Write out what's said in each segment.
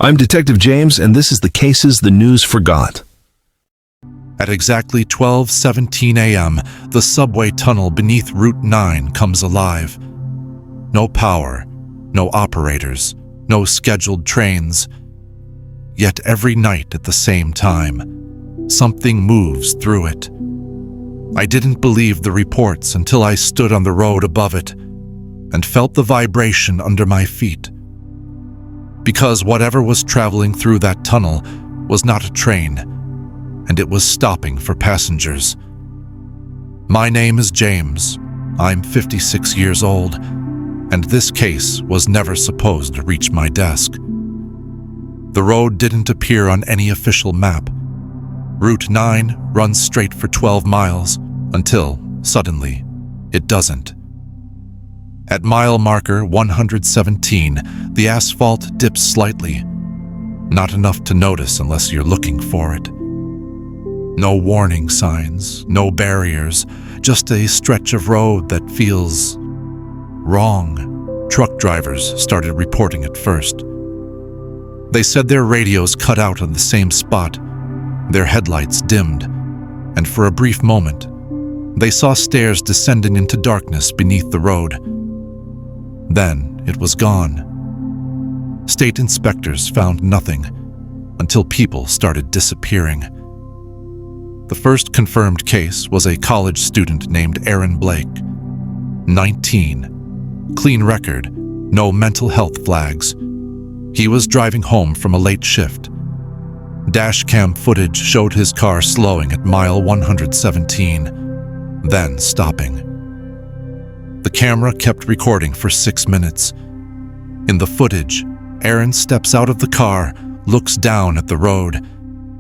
I'm Detective James, and this is the cases the news forgot. At exactly 12:17 a.m., the subway tunnel beneath Route 9 comes alive. No power, no operators, no scheduled trains. Yet every night at the same time, something moves through it. I didn't believe the reports until I stood on the road above it and felt the vibration under my feet. Because whatever was traveling through that tunnel was not a train, and it was stopping for passengers. My name is James. I'm 56 years old, and this case was never supposed to reach my desk. The road didn't appear on any official map. Route 9 runs straight for 12 miles until, suddenly, it doesn't. At mile marker 117, the asphalt dips slightly. Not enough to notice unless you're looking for it. No warning signs, no barriers, just a stretch of road that feels wrong. Truck drivers started reporting it first. They said their radios cut out on the same spot, their headlights dimmed, and for a brief moment, they saw stairs descending into darkness beneath the road. Then it was gone. State inspectors found nothing until people started disappearing. The first confirmed case was a college student named Aaron Blake, 19. Clean record, no mental health flags. He was driving home from a late shift. Dashcam footage showed his car slowing at mile 117, then stopping. The camera kept recording for 6 minutes. In the footage, Aaron steps out of the car, looks down at the road,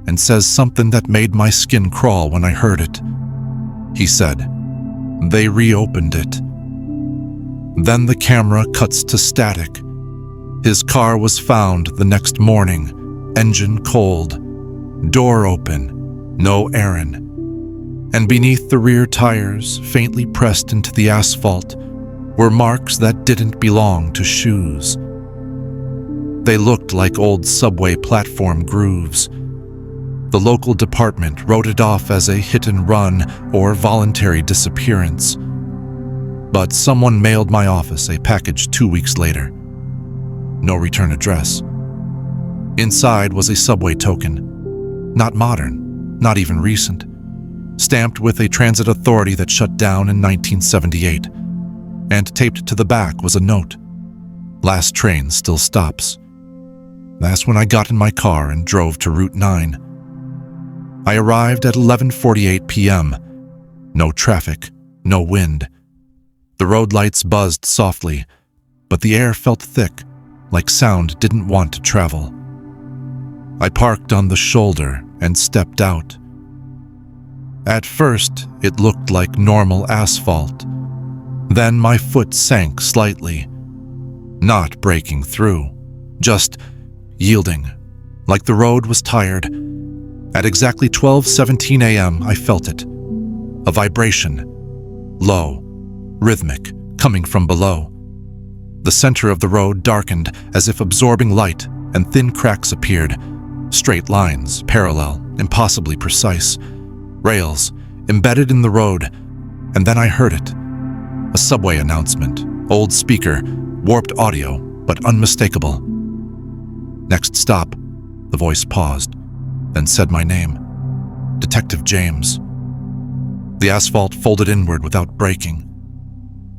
and says something that made my skin crawl when I heard it. He said, "They reopened it." Then the camera cuts to static. His car was found the next morning, engine cold, door open, no Aaron. And beneath the rear tires, faintly pressed into the asphalt, were marks that didn't belong to shoes. They looked like old subway platform grooves. The local department wrote it off as a hit and run or voluntary disappearance. But someone mailed my office a package 2 weeks later. No return address. Inside was a subway token. Not modern, not even recent. Stamped with a transit authority that shut down in 1978. And taped to the back was a note. "Last train still stops." That's when I got in my car and drove to Route 9. I arrived at 11:48 p.m. No traffic, no wind. The road lights buzzed softly, but the air felt thick, like sound didn't want to travel. I parked on the shoulder and stepped out. At first, it looked like normal asphalt. Then my foot sank slightly, not breaking through, just yielding, like the road was tired. At exactly 12:17 a.m., I felt it. A vibration, low, rhythmic, coming from below. The center of the road darkened as if absorbing light, and thin cracks appeared. Straight lines, parallel, impossibly precise. Rails, embedded in the road. And then I heard it. A subway announcement, old speaker, warped audio, but unmistakable. "Next stop," the voice paused, then said my name. "Detective James." The asphalt folded inward without breaking.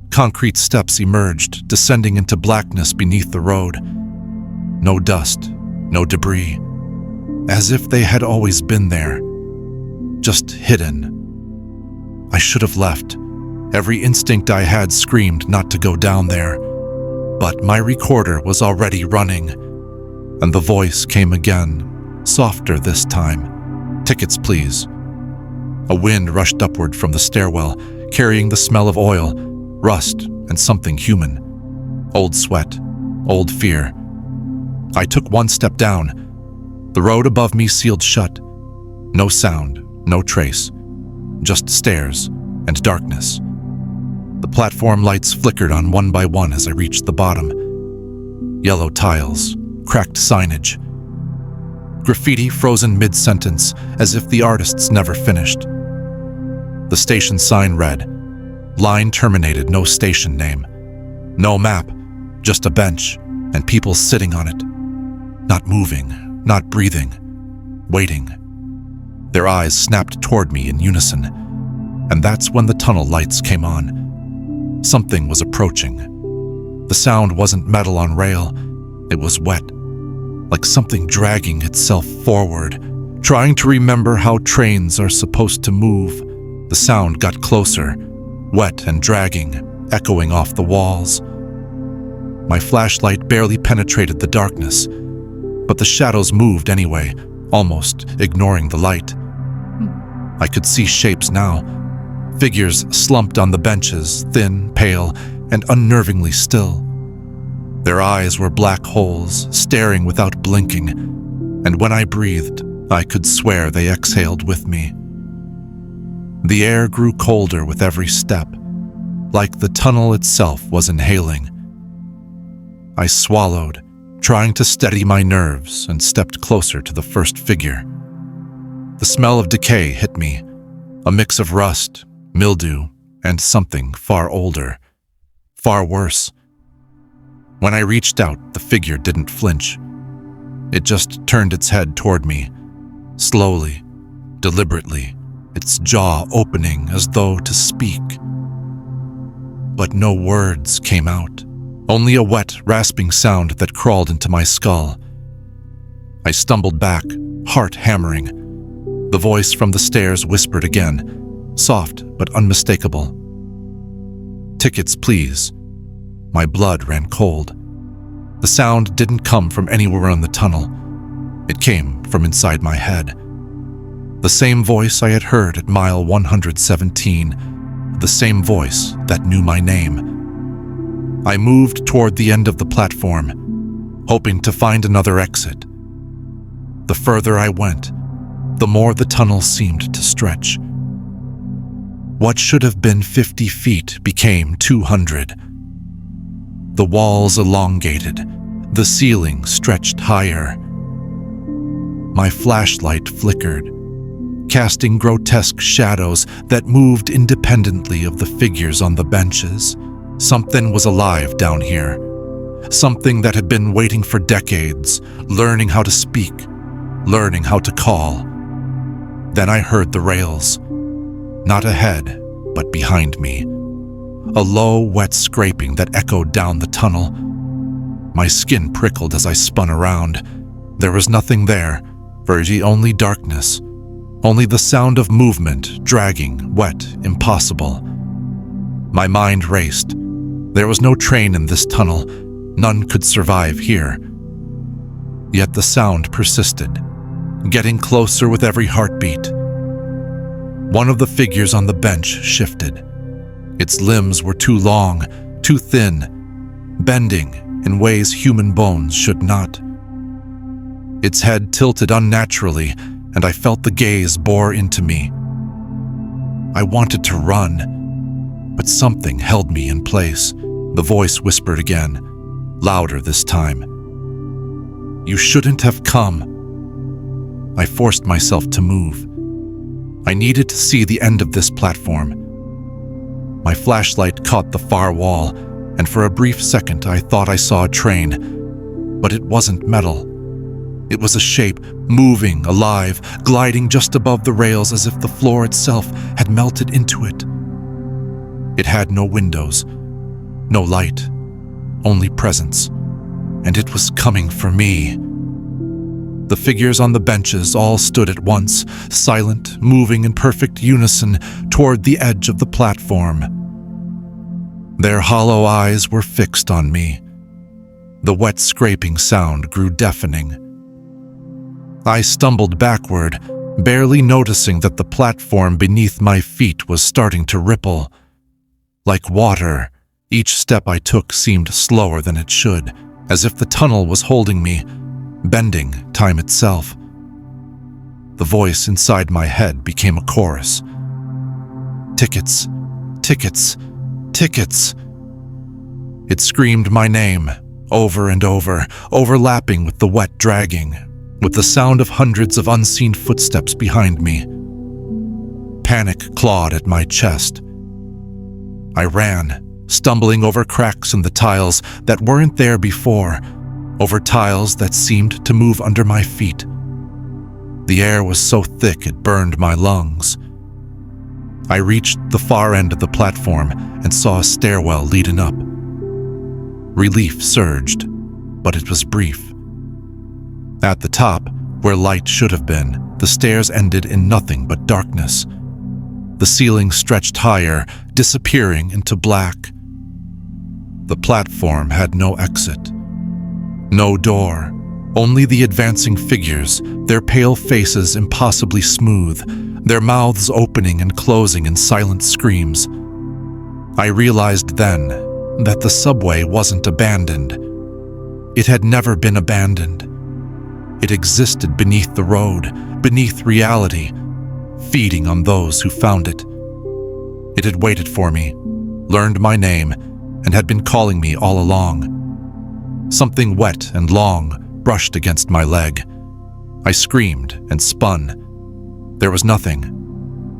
Concrete steps emerged, descending into blackness beneath the road. No dust, no debris. As if they had always been there. Just hidden. I should have left. Every instinct I had screamed not to go down there. But my recorder was already running, and the voice came again, softer this time. "Tickets, please." A wind rushed upward from the stairwell, carrying the smell of oil, rust, and something human. Old sweat, old fear. I took one step down. The road above me sealed shut. No sound, no trace. Just stairs and darkness. The platform lights flickered on one by one as I reached the bottom. Yellow tiles, cracked signage, graffiti frozen mid-sentence as if the artists never finished. The station sign read, "Line terminated, no station name." No map, just a bench and people sitting on it. Not moving, not breathing, waiting. Their eyes snapped toward me in unison, and that's when the tunnel lights came on. Something was approaching. The sound wasn't metal on rail, it was wet, like something dragging itself forward, trying to remember how trains are supposed to move. The sound got closer, wet and dragging, echoing off the walls. My flashlight barely penetrated the darkness, but the shadows moved anyway, almost ignoring the light. I could see shapes now, figures slumped on the benches, thin, pale, and unnervingly still. Their eyes were black holes, staring without blinking, and when I breathed, I could swear they exhaled with me. The air grew colder with every step, like the tunnel itself was inhaling. I swallowed, trying to steady my nerves, and stepped closer to the first figure. The smell of decay hit me, a mix of rust, mildew, and something far older, far worse. When I reached out, the figure didn't flinch. It just turned its head toward me, slowly, deliberately, its jaw opening as though to speak. But no words came out, only a wet, rasping sound that crawled into my skull. I stumbled back, heart hammering. The voice from the stairs whispered again, soft but unmistakable. "Tickets, please." My blood ran cold. The sound didn't come from anywhere in the tunnel. It came from inside my head. The same voice I had heard at mile 117, the same voice that knew my name. I moved toward the end of the platform, hoping to find another exit. The further I went, the more the tunnel seemed to stretch. What should have been 50 feet became 200. The walls elongated, the ceiling stretched higher. My flashlight flickered, casting grotesque shadows that moved independently of the figures on the benches. Something was alive down here. Something that had been waiting for decades, learning how to speak, learning how to call. Then I heard the rails. Not ahead, but behind me. A low, wet scraping that echoed down the tunnel. My skin prickled as I spun around. There was nothing there, Virgie, only darkness. Only the sound of movement, dragging, wet, impossible. My mind raced. There was no train in this tunnel. None could survive here. Yet the sound persisted, getting closer with every heartbeat. One of the figures on the bench shifted. Its limbs were too long, too thin, bending in ways human bones should not. Its head tilted unnaturally, and I felt the gaze bore into me. I wanted to run, but something held me in place. The voice whispered again, louder this time. "You shouldn't have come." I forced myself to move. I needed to see the end of this platform. My flashlight caught the far wall, and for a brief second I thought I saw a train, but it wasn't metal. It was a shape, moving, alive, gliding just above the rails as if the floor itself had melted into it. It had no windows, no light, only presence, and it was coming for me. The figures on the benches all stood at once, silent, moving in perfect unison toward the edge of the platform. Their hollow eyes were fixed on me. The wet scraping sound grew deafening. I stumbled backward, barely noticing that the platform beneath my feet was starting to ripple. Like water, each step I took seemed slower than it should, as if the tunnel was holding me, bending time itself. The voice inside my head became a chorus. "Tickets, tickets, tickets." It screamed my name, over and over, overlapping with the wet dragging. with the sound of hundreds of unseen footsteps behind me. Panic clawed at my chest. I ran, stumbling over cracks in the tiles that weren't there before, over tiles that seemed to move under my feet. The air was so thick it burned my lungs. I reached the far end of the platform and saw a stairwell leading up. Relief surged, but it was brief. At the top, where light should have been, the stairs ended in nothing but darkness. The ceiling stretched higher, disappearing into black. The platform had no exit. No door, only the advancing figures, their pale faces impossibly smooth, their mouths opening and closing in silent screams. I realized then that the subway wasn't abandoned. It had never been abandoned. It existed beneath the road, beneath reality, feeding on those who found it. It had waited for me, learned my name, and had been calling me all along. Something wet and long brushed against my leg. I screamed and spun. There was nothing,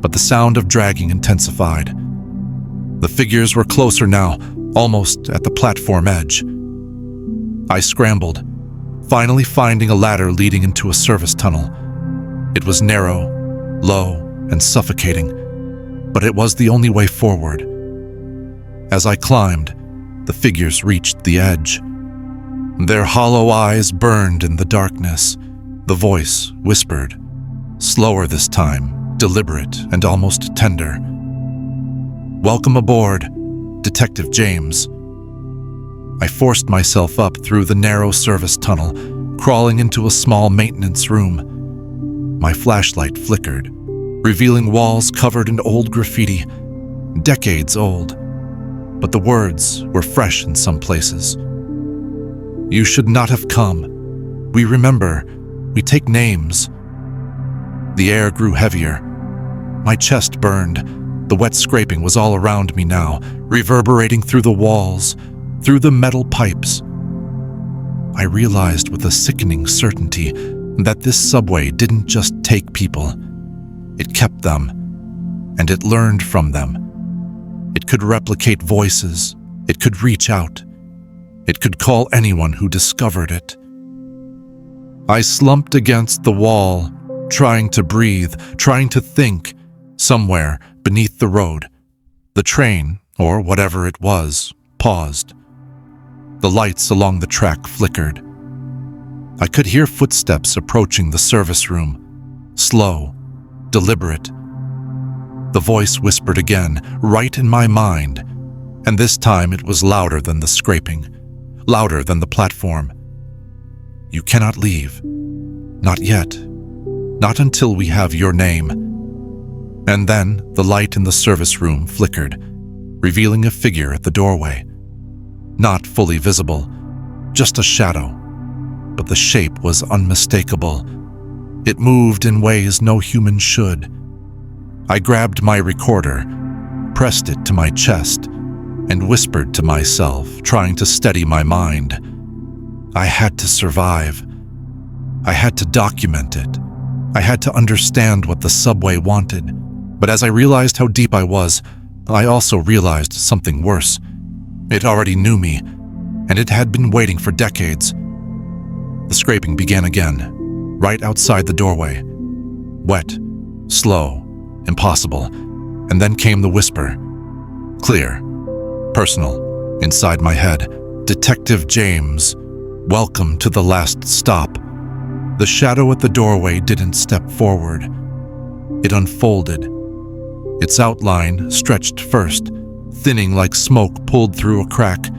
but the sound of dragging intensified. The figures were closer now, almost at the platform edge. I scrambled, finally finding a ladder leading into a service tunnel. It was narrow, low, and suffocating, but it was the only way forward. As I climbed, the figures reached the edge. Their hollow eyes burned in the darkness. The voice whispered, slower this time, deliberate and almost tender. "Welcome aboard, Detective James." I forced myself up through the narrow service tunnel, crawling into a small maintenance room. My flashlight flickered, revealing walls covered in old graffiti, decades old, but the words were fresh in some places. "You should not have come. We remember. We take names." The air grew heavier. My chest burned. The wet scraping was all around me now, reverberating through the walls, through the metal pipes. I realized with a sickening certainty that this subway didn't just take people. It kept them, and it learned from them. It could replicate voices. It could reach out. It could call anyone who discovered it. I slumped against the wall, trying to breathe, trying to think. Somewhere beneath the road, the train, or whatever it was, paused. The lights along the track flickered. I could hear footsteps approaching the service room, slow, deliberate. The voice whispered again, right in my mind, and this time it was louder than the scraping, louder than the platform. "You cannot leave. Not yet. Not until we have your name." And then the light in the service room flickered, revealing a figure at the doorway. Not fully visible, just a shadow, but the shape was unmistakable. It moved in ways no human should. I grabbed my recorder, pressed it to my chest, and whispered to myself, trying to steady my mind. I had to survive. I had to document it. I had to understand what the subway wanted. But as I realized how deep I was, I also realized something worse. It already knew me, and it had been waiting for decades. The scraping began again, right outside the doorway. Wet, slow, impossible, and then came the whisper. Clear, personal, inside my head. "Detective James, welcome to the last stop." The shadow at the doorway didn't step forward. It unfolded. Its outline stretched first, thinning like smoke pulled through a crack,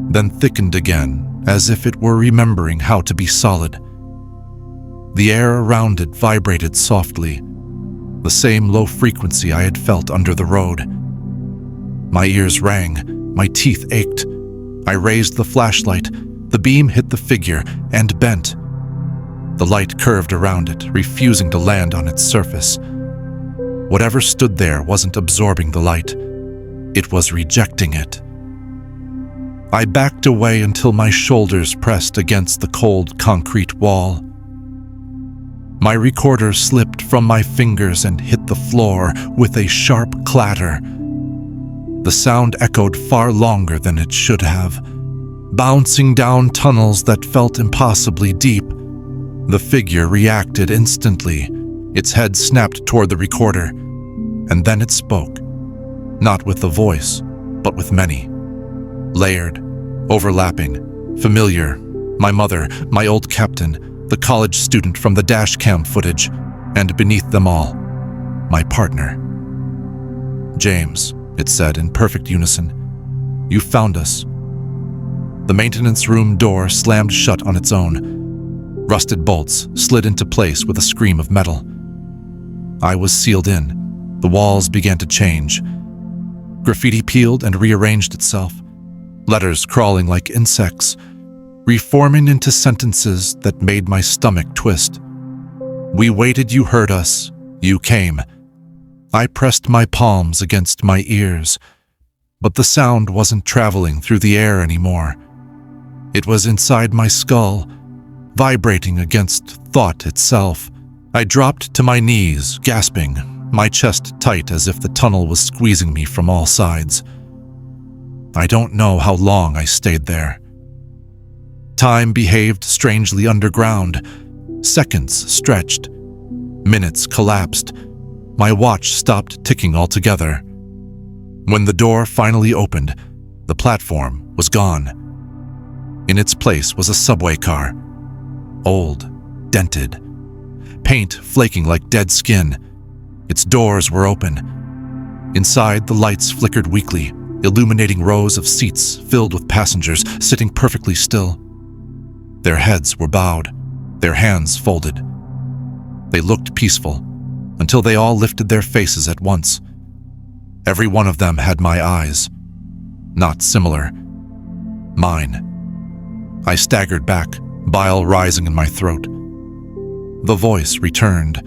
then thickened again, as if it were remembering how to be solid. The air around it vibrated softly, the same low frequency I had felt under the road. My ears rang, my teeth ached. I raised the flashlight. The beam hit the figure and bent. The light curved around it, refusing to land on its surface. Whatever stood there wasn't absorbing the light. It was rejecting it. I backed away until my shoulders pressed against the cold concrete wall. My recorder slipped from my fingers and hit the floor with a sharp clatter. The sound echoed far longer than it should have, bouncing down tunnels that felt impossibly deep. The figure reacted instantly. Its head snapped toward the recorder, and then it spoke, not with a voice, but with many. Layered, overlapping, familiar. My mother, my old captain, the college student from the dash cam footage, and beneath them all, my partner. "James," it said in perfect unison, "you found us." The maintenance room door slammed shut on its own. Rusted bolts slid into place with a scream of metal. I was sealed in. The walls began to change. Graffiti peeled and rearranged itself, letters crawling like insects, reforming into sentences that made my stomach twist. "We waited, you heard us, you came." I pressed my palms against my ears, but the sound wasn't traveling through the air anymore. It was inside my skull, vibrating against thought itself. I dropped to my knees, gasping, my chest tight as if the tunnel was squeezing me from all sides. I don't know how long I stayed there. Time behaved strangely underground. Seconds stretched. Minutes collapsed. My watch stopped ticking altogether. When the door finally opened, the platform was gone. In its place was a subway car. Old, dented, paint flaking like dead skin. Its doors were open. Inside, the lights flickered weakly, illuminating rows of seats filled with passengers sitting perfectly still. Their heads were bowed, their hands folded. They looked peaceful, until they all lifted their faces at once. Every one of them had my eyes. Not similar. Mine. I staggered back, bile rising in my throat. The voice returned,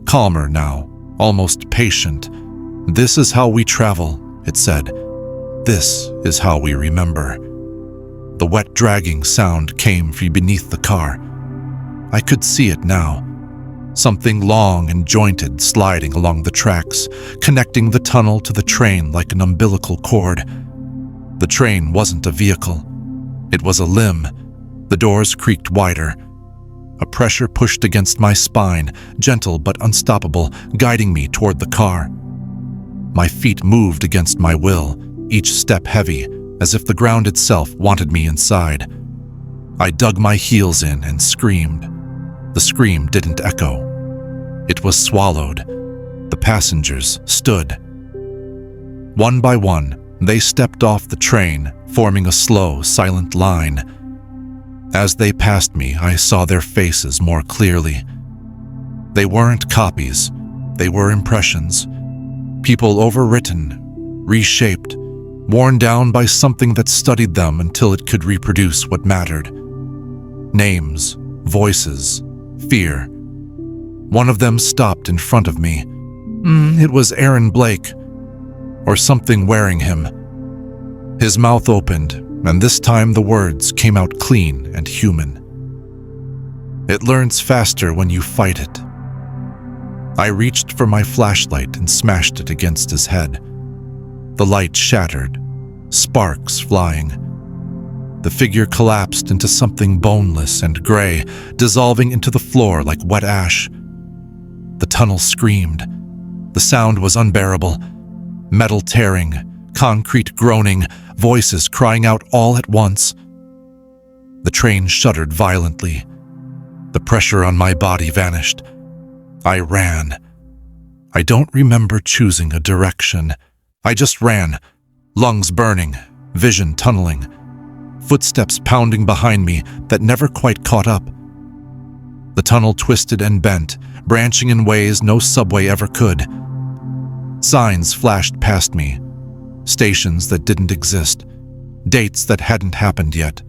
calmer now, almost patient. "This is how we travel," it said. "This is how we remember." The wet dragging sound came from beneath the car. I could see it now. Something long and jointed sliding along the tracks, connecting the tunnel to the train like an umbilical cord. The train wasn't a vehicle. It was a limb. The doors creaked wider. A pressure pushed against my spine, gentle but unstoppable, guiding me toward the car. My feet moved against my will, each step heavy, as if the ground itself wanted me inside. I dug my heels in and screamed. The scream didn't echo. It was swallowed. The passengers stood. One by one, they stepped off the train, forming a slow, silent line. As they passed me, I saw their faces more clearly. They weren't copies. They were impressions. People overwritten, reshaped, worn down by something that studied them until it could reproduce what mattered. Names, voices, fear. One of them stopped in front of me. It was Aaron Blake, or something wearing him. His mouth opened, and this time the words came out clean and human. "It learns faster when you fight it." I reached for my flashlight and smashed it against his head. The light shattered, sparks flying. The figure collapsed into something boneless and gray, dissolving into the floor like wet ash. The tunnel screamed. The sound was unbearable. Metal tearing, concrete groaning, voices crying out all at once. The train shuddered violently. The pressure on my body vanished. I ran. I don't remember choosing a direction. I just ran, lungs burning, vision tunneling, footsteps pounding behind me that never quite caught up. The tunnel twisted and bent, branching in ways no subway ever could. Signs flashed past me, stations that didn't exist, dates that hadn't happened yet.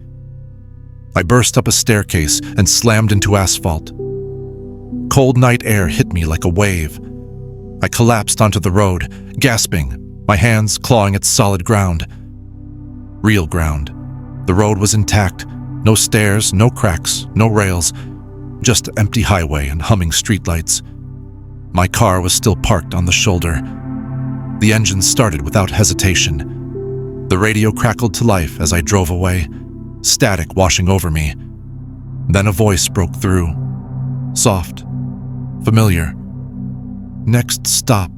I burst up a staircase and slammed into asphalt. Cold night air hit me like a wave. I collapsed onto the road, gasping, my hands clawing at solid ground. Real ground. The road was intact. No stairs, no cracks, no rails. just empty highway and humming streetlights. My car was still parked on the shoulder. The engine started without hesitation. The radio crackled to life as I drove away, static washing over me. Then a voice broke through. Soft. Familiar. Next stop.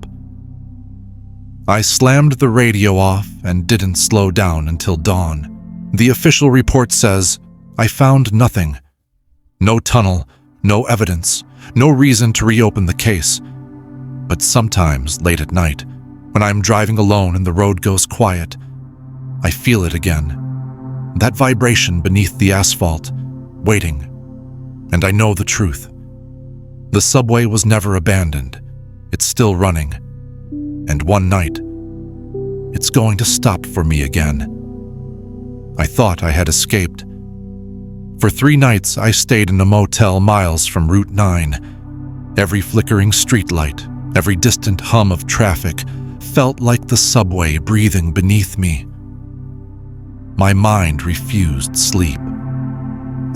I slammed the radio off and didn't slow down until dawn. The official report says, I found nothing. No tunnel, no evidence, no reason to reopen the case. But sometimes, late at night, when I'm driving alone and the road goes quiet, I feel it again. That vibration beneath the asphalt, waiting. And I know the truth. The subway was never abandoned. It's still running. And one night, it's going to stop for me again. I thought I had escaped. For 3 nights, I stayed in a motel miles from Route 9. Every flickering streetlight, every distant hum of traffic felt like the subway breathing beneath me. My mind refused sleep.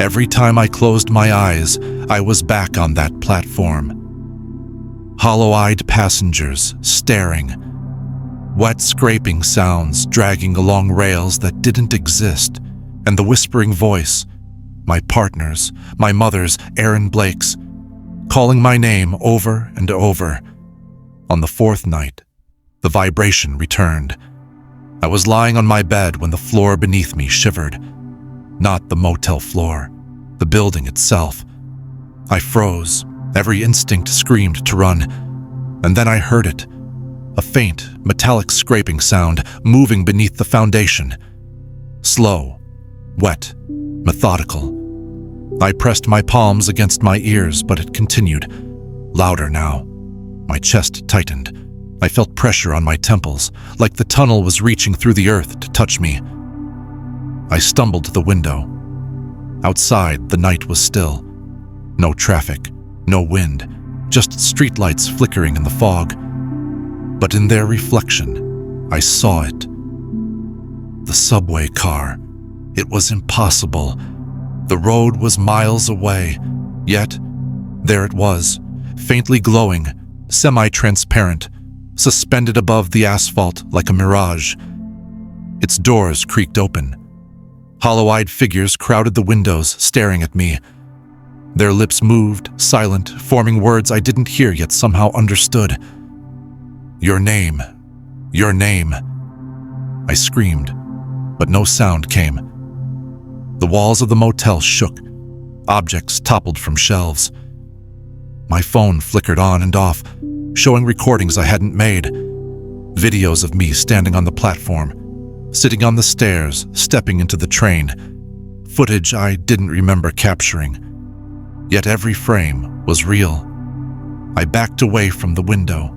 Every time I closed my eyes, I was back on that platform. Hollow-eyed passengers staring. Wet scraping sounds dragging along rails that didn't exist, and the whispering voice, my partner's, my mother's, Aaron Blake's, calling my name over and over. On the 4th night, the vibration returned. I was lying on my bed when the floor beneath me shivered. Not the motel floor, the building itself. I froze. Every instinct screamed to run. And then I heard it. A faint, metallic scraping sound moving beneath the foundation. Slow, wet, methodical. I pressed my palms against my ears, but it continued. Louder now. My chest tightened. I felt pressure on my temples, like the tunnel was reaching through the earth to touch me. I stumbled to the window. Outside, the night was still. No traffic, no wind, just streetlights flickering in the fog. But in their reflection, I saw it. The subway car. It was impossible. The road was miles away, yet there it was, faintly glowing, semi-transparent, suspended above the asphalt like a mirage. Its doors creaked open. Hollow-eyed figures crowded the windows, staring at me. Their lips moved, silent, forming words I didn't hear yet somehow understood. Your name. Your name. I screamed, but no sound came. The walls of the motel shook. Objects toppled from shelves. My phone flickered on and off, showing recordings I hadn't made. Videos of me standing on the platform, sitting on the stairs, stepping into the train. Footage I didn't remember capturing. Yet every frame was real. I backed away from the window.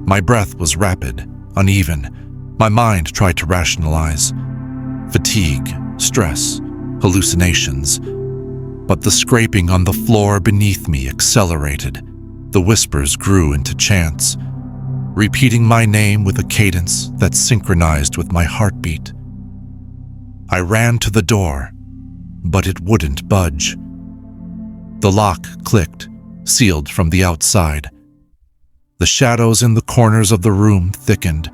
My breath was rapid, uneven. My mind tried to rationalize. Fatigue, stress, hallucinations. But the scraping on the floor beneath me accelerated. The whispers grew into chants, repeating my name with a cadence that synchronized with my heartbeat. I ran to the door, but it wouldn't budge. The lock clicked, sealed from the outside. The shadows in the corners of the room thickened,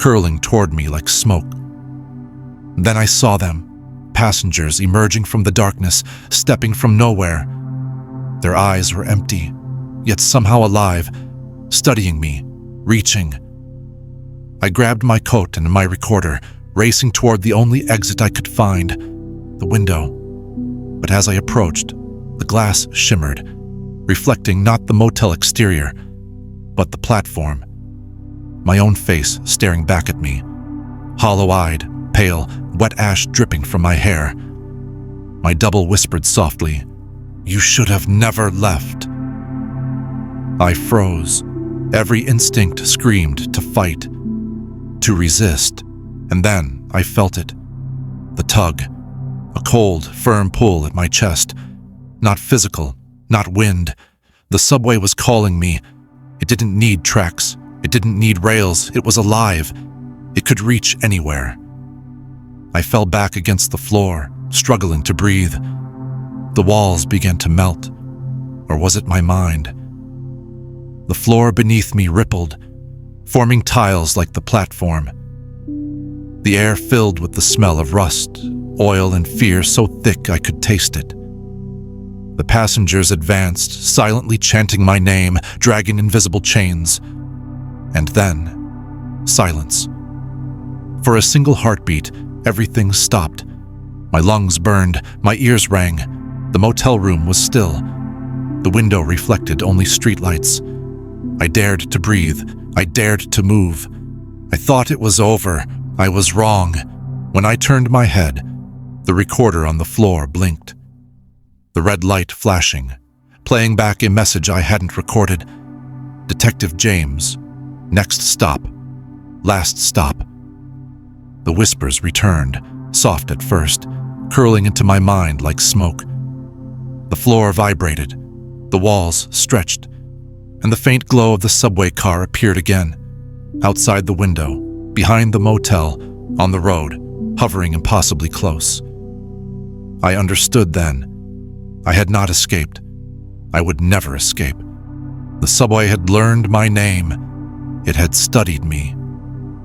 curling toward me like smoke. Then I saw them, passengers emerging from the darkness, stepping from nowhere. Their eyes were empty, yet somehow alive, studying me, reaching. I grabbed my coat and my recorder, racing toward the only exit I could find, the window. But as I approached, the glass shimmered, reflecting not the motel exterior, but the platform. My own face staring back at me, hollow-eyed, pale, wet ash dripping from my hair. My double whispered softly, "You should have never left." I froze. Every instinct screamed to fight, to resist, and then I felt it. The tug, a cold, firm pull at my chest. Not physical, not wind. The subway was calling me. It didn't need tracks. It didn't need rails. It was alive. It could reach anywhere. I fell back against the floor, struggling to breathe. The walls began to melt, Or was it my mind? The floor beneath me rippled, forming tiles like the platform. The air filled with the smell of rust, oil, and fear so thick I could taste it. The passengers advanced, silently chanting my name, dragging invisible chains. And then, silence. For a single heartbeat, everything stopped. My lungs burned, my ears rang. The motel room was still. The window reflected only streetlights. I dared to breathe. I dared to move. I thought it was over. I was wrong. When I turned my head, the recorder on the floor blinked. The red light flashing, playing back a message I hadn't recorded. Detective James. Next stop. Last stop. The whispers returned, soft at first, curling into my mind like smoke. The floor vibrated, the walls stretched, and the faint glow of the subway car appeared again. Outside the window, behind the motel, on the road, hovering impossibly close. I understood then. I had not escaped. I would never escape. The subway had learned my name. It had studied me.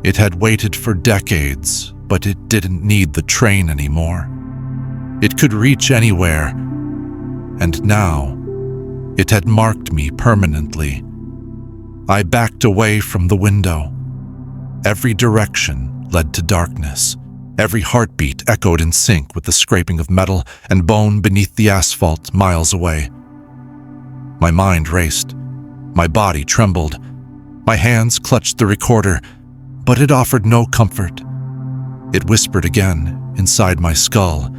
It had waited for decades, but it didn't need the train anymore. It could reach anywhere. And now, it had marked me permanently. I backed away from the window. Every direction led to darkness. Every heartbeat echoed in sync with the scraping of metal and bone beneath the asphalt miles away. My mind raced. My body trembled. My hands clutched the recorder, but it offered no comfort. It whispered again inside my skull.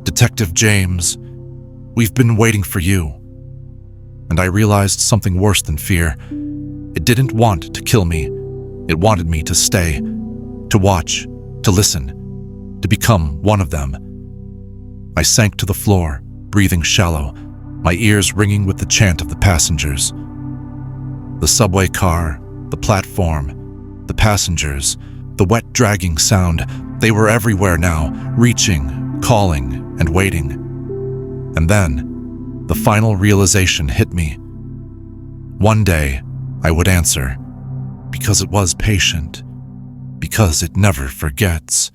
Detective James, we've been waiting for you. And I realized something worse than fear. It didn't want to kill me. It wanted me to stay, to watch, to listen, to become one of them. I sank to the floor, breathing shallow, my ears ringing with the chant of the passengers. The subway car, the platform, the passengers, the wet dragging sound, they were everywhere now, reaching, calling, and waiting. And then, the final realization hit me. One day, I would answer, because it was patient, because it never forgets,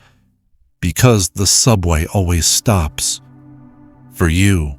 because the subway always stops. For you.